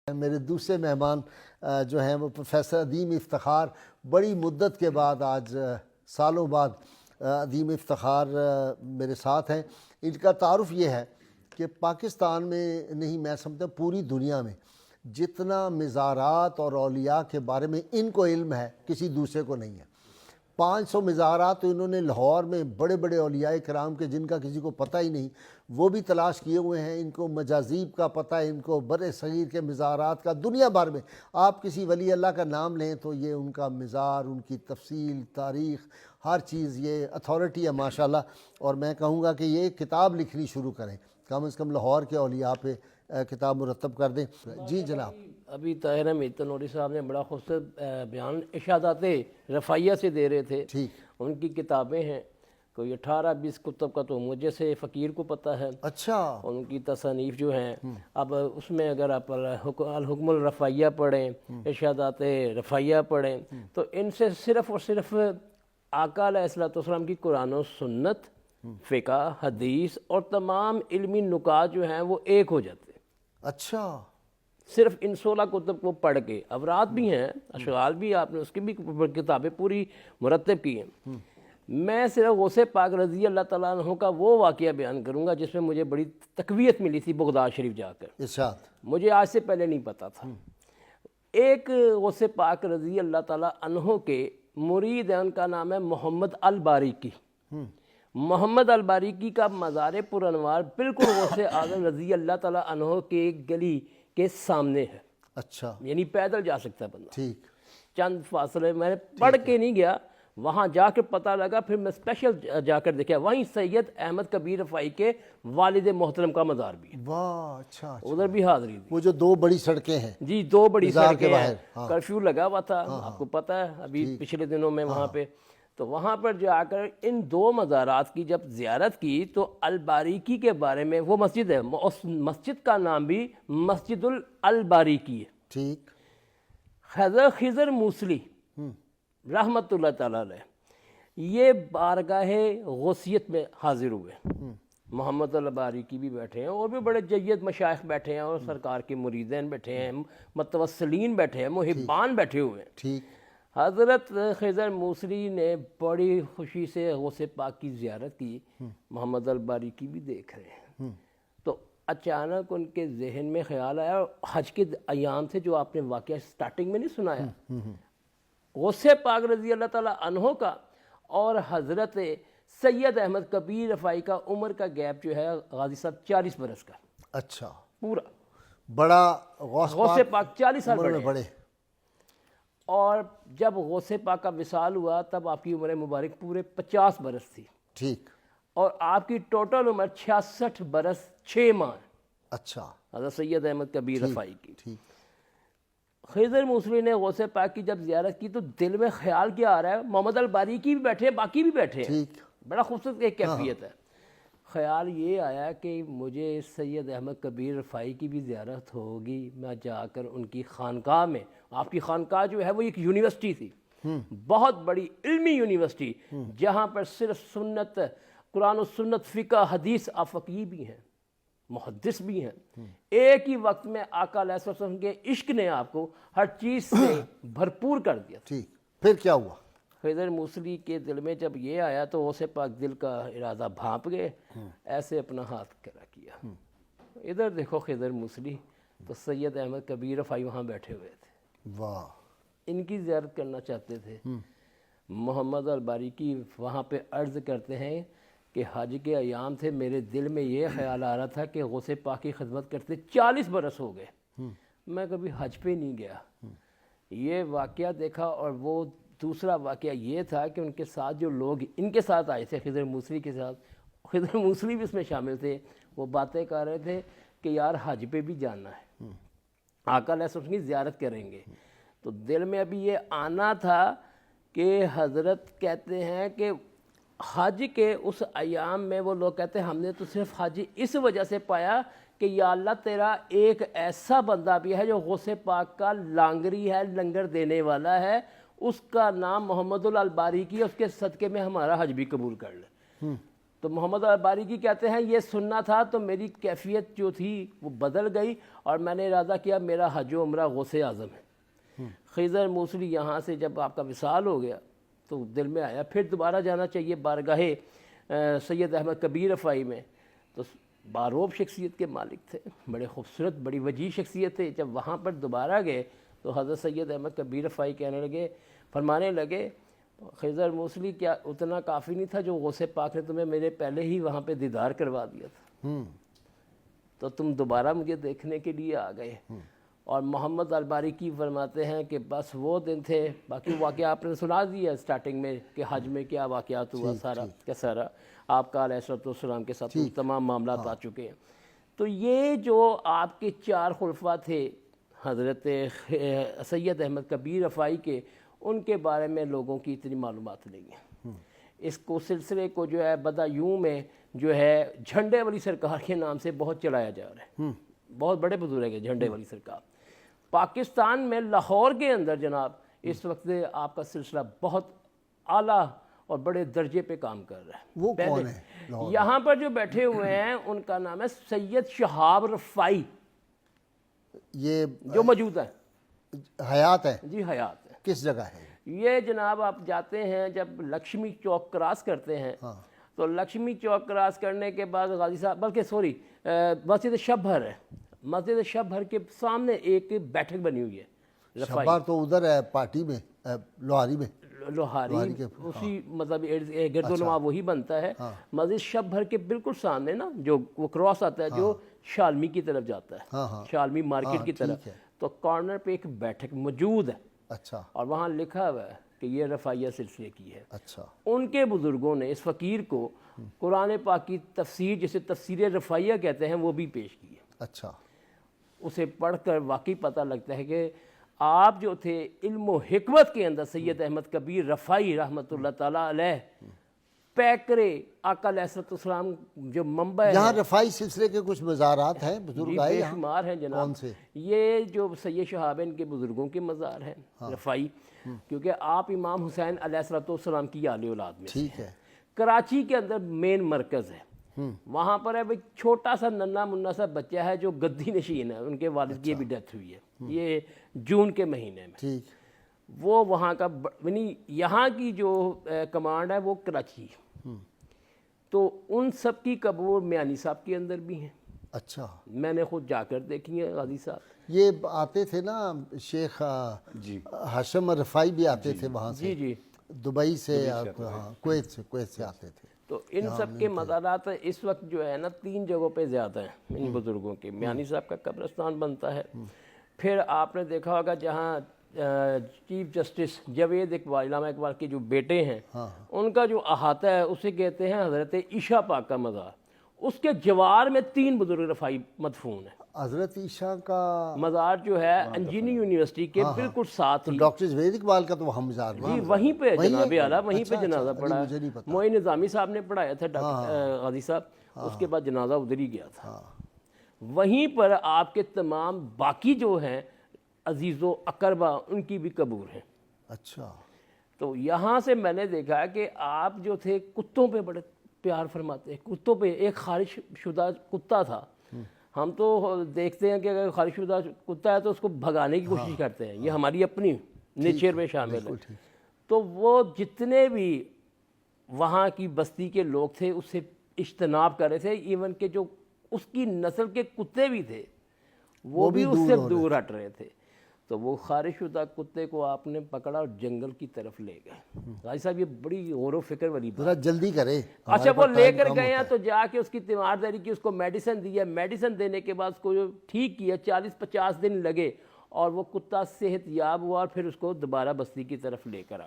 میرے دوسرے مہمان جو ہیں وہ پروفیسر عدیم افتخار، بڑی مدت کے بعد آج سالوں بعد عدیم افتخار میرے ساتھ ہیں۔ ان کا تعارف یہ ہے کہ پاکستان میں نہیں، میں سمجھتا پوری دنیا میں جتنا مزارات اور اولیاء کے بارے میں ان کو علم ہے کسی دوسرے کو نہیں ہے۔ 500 مزارات تو انہوں نے لاہور میں بڑے بڑے اولیاء کرام کے جن کا کسی کو پتہ ہی نہیں وہ بھی تلاش کیے ہوئے ہیں۔ ان کو مجاذیب کا پتہ ہے، ان کو بر صغیر کے مزارات کا، دنیا بھر میں آپ کسی ولی اللہ کا نام لیں تو یہ ان کا مزار، ان کی تفصیل، تاریخ، ہر چیز یہ اتھارٹی ہے ماشاءاللہ۔ اور میں کہوں گا کہ یہ کتاب لکھنی شروع کریں، کم از کم لاہور کے اولیاء پہ کتاب مرتب کر دیں۔ جی جناب۔ ابھی طاہر احمد تنوری صاحب نے بڑا خوبصورت بیان ارشادات رفاعیہ سے دے رہے تھے۔ ٹھیک۔ ان کی کتابیں ہیں، کوئی 18-20 کتب کا تو مجھے سے فقیر کو پتہ ہے۔ اچھا۔ ان کی تصانیف جو ہیں، اب اس میں اگر آپ الحکم الرفاعیہ پڑھیں، ارشادات رفاعیہ پڑھیں تو ان سے صرف اور صرف آقا علیہ الصلوۃ والسلام کی قرآن و سنت، فقہ، حدیث اور تمام علمی نکات جو ہیں وہ ایک ہو جاتے ہیں۔ اچھا۔ صرف ان 16 کتب کو پڑھ کے، اوراد بھی ہیں، اشغال بھی، آپ نے اس کی بھی کتابیں پوری مرتب کی ہیں۔ میں صرف غوث پاک رضی اللہ تعالیٰ عنہ کا وہ واقعہ بیان کروں گا جس میں مجھے بڑی تقویت ملی تھی بغداد شریف جا کر۔ ارشاد۔ مجھے آج سے پہلے نہیں پتا تھا۔ ایک غوث پاک رضی اللہ تعالیٰ عنہ کے مرید ہیں، ان کا نام ہے محمد الباریکی۔ محمد الباریکی کا مزار پرانوار بالکل غوث اعظم رضی اللہ تعالیٰ عنہ کے گلی کے سامنے ہے۔ اچھا۔ یعنی پیدل جا سکتا ہے بندہ، ٹھیک۔ چند فاصلے۔ میں نے پڑھ کے نہیں گیا، وہاں جا کے پتہ لگا، پھر میں اسپیشل جا کر دیکھا، وہیں سید احمد کبیر رفاعی کے والد محترم کا مزار بھی ہے۔ واہ، اچھا۔ ادھر بھی حاضری دی۔ وہ جو دو بڑی سڑکیں ہیں، جی، دو بڑی مزار کے سڑکیں باہر، ہیں، کرفیو لگا ہوا تھا، آپ کو پتہ ہے ابھی پچھلے دنوں میں وہاں پہ۔ تو وہاں پر جا کر ان دو مزارات کی جب زیارت کی تو الباریکی کے بارے میں، وہ مسجد ہے، اس مسجد کا نام بھی مسجد الباریکی ہے۔ ٹھیک۔ خضر موصلی رحمت اللہ تعالیٰ علیہ یہ بارگاہ غوثیت میں حاضر ہوئے۔ محمد الباریکی بھی بیٹھے ہیں، اور بھی بڑے جید مشائخ بیٹھے ہیں، اور سرکار کے مریدین بیٹھے ہیں، متوسلین بیٹھے ہیں، محبان بیٹھے ہوئے ہیں۔ ٹھیک۔ حضرت خضر موصلی نے بڑی خوشی سے غوث پاک کی زیارت کی، محمد الباریکی بھی دیکھ رہے ہیں۔ تو اچانک ان کے ذہن میں خیال آیا، حج کے ایام سے جو آپ نے واقعہ سٹارٹنگ میں نہیں سنایا، غوث پاک رضی اللہ تعالیٰ عنہ کا اور حضرت سید احمد کبیر رفاعی کا عمر کا گیپ جو ہے غازی صاحب 40 برس کا۔ اچھا۔ پورا بڑا غوث پاک 40 سال عمر میں بڑے۔ اور جب غوث پاک کا وصال ہوا تب آپ کی عمر مبارک پورے 50 برس تھی۔ ٹھیک۔ اور آپ کی ٹوٹل عمر 66 برس 6 ماہ۔ اچھا۔ حضرت سید احمد کبیر رفاعی کی۔ ٹھیک۔ خضر موصلی نے غوث پاک کی جب زیارت کی تو دل میں خیال کیا آ رہا ہے، محمد الباریکی بھی بیٹھے ہیں، باقی بھی بیٹھے ہیں، ٹھیک۔ بڑا خوبصورت ایک کیفیت ہے۔ خیال یہ آیا کہ مجھے سید احمد کبیر رفاعی کی بھی زیارت ہوگی، میں جا کر ان کی خانقاہ میں، آپ کی خانقاہ جو ہے وہ ایک یونیورسٹی تھی، بہت بڑی علمی یونیورسٹی، جہاں پر صرف سنت، قرآن و سنت، فقہ، حدیث، آپ فقیہ بھی ہیں، محدث بھی ہیں۔ ایک ہی وقت میں آقا علیہ السلام کے عشق نے آپ کو ہر چیز سے بھرپور کر دیا۔ ٹھیک۔ پھر کیا ہوا؟ خضر موصلی کے دل میں جب یہ آیا تو غوث پاک دل کا ارادہ بھانپ گئے، ایسے اپنا ہاتھ کرا کیا، ادھر دیکھو خضر موصلی، تو سید احمد کبیر رفاعی وہاں بیٹھے ہوئے تھے، واہ، ان کی زیارت کرنا چاہتے تھے۔ محمد الباریکی وہاں پہ عرض کرتے ہیں کہ حج کے ایام تھے، میرے دل میں یہ خیال آ رہا تھا کہ غوث پاک کی خدمت کرتے 40 برس ہو گئے، میں کبھی حج پہ نہیں گیا۔ یہ واقعہ دیکھا، اور وہ دوسرا واقعہ یہ تھا کہ ان کے ساتھ جو لوگ ان کے ساتھ آئے تھے خضر موصلی کے ساتھ، خضر موصلی بھی اس میں شامل تھے، وہ باتیں کر رہے تھے کہ یار حج پہ بھی جانا ہے، آقا علیہ السلام کی زیارت کریں گے۔ تو دل میں ابھی یہ آنا تھا کہ حضرت کہتے ہیں کہ حج کے اس ایام میں وہ لوگ کہتے ہیں ہم نے تو صرف حج اس وجہ سے پایا کہ یا اللہ تیرا ایک ایسا بندہ بھی ہے جو غوث پاک کا لانگری ہے، لنگر دینے والا ہے، اس کا نام محمد الباریکی، اس کے صدقے میں ہمارا حج بھی قبول کر لے۔ تو محمد الباریکی کہتے ہیں یہ سننا تھا تو میری کیفیت جو تھی وہ بدل گئی اور میں نے ارادہ کیا میرا حج و عمرہ غوث اعظم ہے۔ خضر موصلی یہاں سے جب آپ کا وصال ہو گیا تو دل میں آیا پھر دوبارہ جانا چاہیے بارگاہ سید احمد کبیر رفاعی میں، تو باروب شخصیت کے مالک تھے، بڑے خوبصورت بڑی وجیح شخصیت تھے۔ جب وہاں پر دوبارہ گئے تو حضرت سید احمد کبیر رفاعی کہنے لگے، فرمانے لگے خضر موصلی کیا اتنا کافی نہیں تھا جو غوث پاک نے تمہیں میرے پہلے ہی وہاں پہ دیدار کروا دیا تھا، تو تم دوبارہ مجھے دیکھنے کے لیے آ گئے۔ اور محمد الباریکی فرماتے ہیں کہ بس وہ دن تھے، باقی واقعہ آپ نے سنا دیا اسٹارٹنگ میں کہ حج میں کیا واقعات ہوا سارا کا سارا، آپ کا علیہ السلام کے ساتھ تمام معاملات آ چکے ہیں۔ تو یہ جو آپ کے 4 خلفاء تھے حضرت سید احمد کبیر رفاعی کے، ان کے بارے میں لوگوں کی اتنی معلومات نہیں ہیں۔ اس کو سلسلے کو جو ہے بدایوں میں جو ہے جھنڈے والی سرکار کے نام سے بہت چلایا جا رہا ہے، بہت بڑے بزرگ ہے جھنڈے والی سرکار۔ پاکستان میں لاہور کے اندر جناب اس وقت آپ کا سلسلہ بہت اعلیٰ اور بڑے درجے پہ کام کر رہا ہے۔ وہ کون ہے؟ یہاں پر جو بیٹھے ہوئے ہیں ان کا نام ہے سید شہاب رفاعی، یہ جو موجود ہے، حیات ہے؟ جی حیات ہے۔ کس جگہ ہے؟ یہ جناب آپ جاتے ہیں جب لکشمی چوک کراس کرتے ہیں تو لکشمی چوک کراس کرنے کے بعد غازی صاحب بلکہ سوری مسجد شبھر ہے، مسجد شبھر کے سامنے ایک بیٹھک بنی ہوئی ہے رفاعی، شبار تو ادھر ہے پارٹی میں، لوہاری میں، لوہاری اسی مطلب گرد و نما وہی بنتا ہے۔ مسجد شبھر کے بالکل سامنے نا جو وہ کراس آتا ہے جو شالمی کی طرف جاتا ہے، شالمی مارکیٹ کی طرف، تو کارنر پہ ایک بیٹھک موجود ہے، اچھا، اور وہاں لکھا ہوا ہے کہ یہ رفاعیہ سلسلے کی ہے۔ اچھا، ان کے بزرگوں نے اس فقیر کو قرآن پاک کی تفسیر جسے تفسیر رفاعیہ کہتے ہیں وہ بھی پیش کی ہے۔ اچھا، اسے پڑھ کر واقعی پتہ لگتا ہے کہ آپ جو تھے علم و حکمت کے اندر سید احمد کبیر رفاعی رحمۃ اللہ تعالیٰ علیہ پیکرے آقا علیہ السلام جو منبع ہے، یہاں رفاعی سلسلے کے کچھ مزارات ہیں، بزرگ جی آئے بے یہاں؟ شمار ہیں جناب۔ کون سے؟ یہ جو سید شہاب ان کے بزرگوں کے مزار ہیں رفاعی، کیونکہ آپ امام حسین علیہ السلام کی آل اولاد میں سے ٹھیک ہے، کراچی کے اندر مین مرکز ہے، وہاں پر ہے بھائی چھوٹا سا ننا منا سا بچہ ہے جو گدی نشین ہے، ان کے والد کی بھی ڈیتھ ہوئی ہے یہ جون کے مہینے میں، ٹھیک، وہ وہاں کا یعنی یہاں کی جو کمانڈ ہے وہ کراچی، تو ان سب کی قبور میانی صاحب کے اندر بھی ہیں۔ اچھا، میں نے خود جا کر دیکھی ہے غازی صاحب۔ یہ آتے تھے نا شیخ ہاشم رفاعی بھی آتے تھے وہاں سے، جی جی، دبئی سے، کویت سے آتے تھے۔ تو ان سب کے مزارات اس وقت جو ہے نا 3 جگہوں پہ زیادہ ہیں ان بزرگوں کے۔ میانی صاحب کا قبرستان بنتا ہے، پھر آپ نے دیکھا ہوگا جہاں چیف جسٹس جاوید اقبال علامہ اقبال کے جو بیٹے ہیں ان کا جو احاطہ ہے اسے کہتے ہیں حضرت عیشا پاک کا مزار، اس کے جوار میں 3 بزرگ رفاعی مدفون ہیں۔ حضرت عیشا کا مزار جو ہے انجینئرنگ یونیورسٹی کے بالکل ساتھ ہی، ڈاکٹر جاوید اقبال کا تو وہاں مزار جی وہیں پہ جناب اعلیٰ وہیں پہ اچھا، جنازہ پڑھا مجھے نہیں پتا۔ معین نظامی صاحب نے پڑھایا تھا ڈاکٹر غازی صاحب، اس کے بعد جنازہ ادھر ہی گیا تھا۔ وہیں پر آپ کے تمام باقی جو ہیں عزیز و اقربا ان کی بھی قبور ہیں۔ اچھا، تو یہاں سے میں نے دیکھا کہ آپ جو تھے کتوں پہ بڑے پیار فرماتے ہیں، کتوں پہ ایک خارج شدہ کتا تھا، ہم تو دیکھتے ہیں کہ اگر خارج شدہ کتا ہے تو اس کو بھگانے کی کوشش کرتے ہیں، یہ ہماری اپنی نیچر میں شامل ہے۔ تو وہ جتنے بھی وہاں کی بستی کے لوگ تھے اس سے اجتناب کر رہے تھے، ایون کہ جو اس کی نسل کے کتے بھی تھے وہ بھی اس سے دور ہٹ رہے تھے۔ تو وہ خارج شدہ کتے کو آپ نے پکڑا اور جنگل کی طرف لے گئے۔ غازی صاحب یہ بڑی غور و فکر والی بات، ذرا جلدی کرے۔ اچھا وہ لے کر گئے ہیں تو جا کے اس کی تیمارداری کی، اس کو میڈیسن دی ہے، میڈیسن دینے کے بعد اس کو جو ٹھیک کیا 40-50 دن لگے اور وہ کتا صحت یاب ہوا اور پھر اس کو دوبارہ بستی کی طرف لے کر آ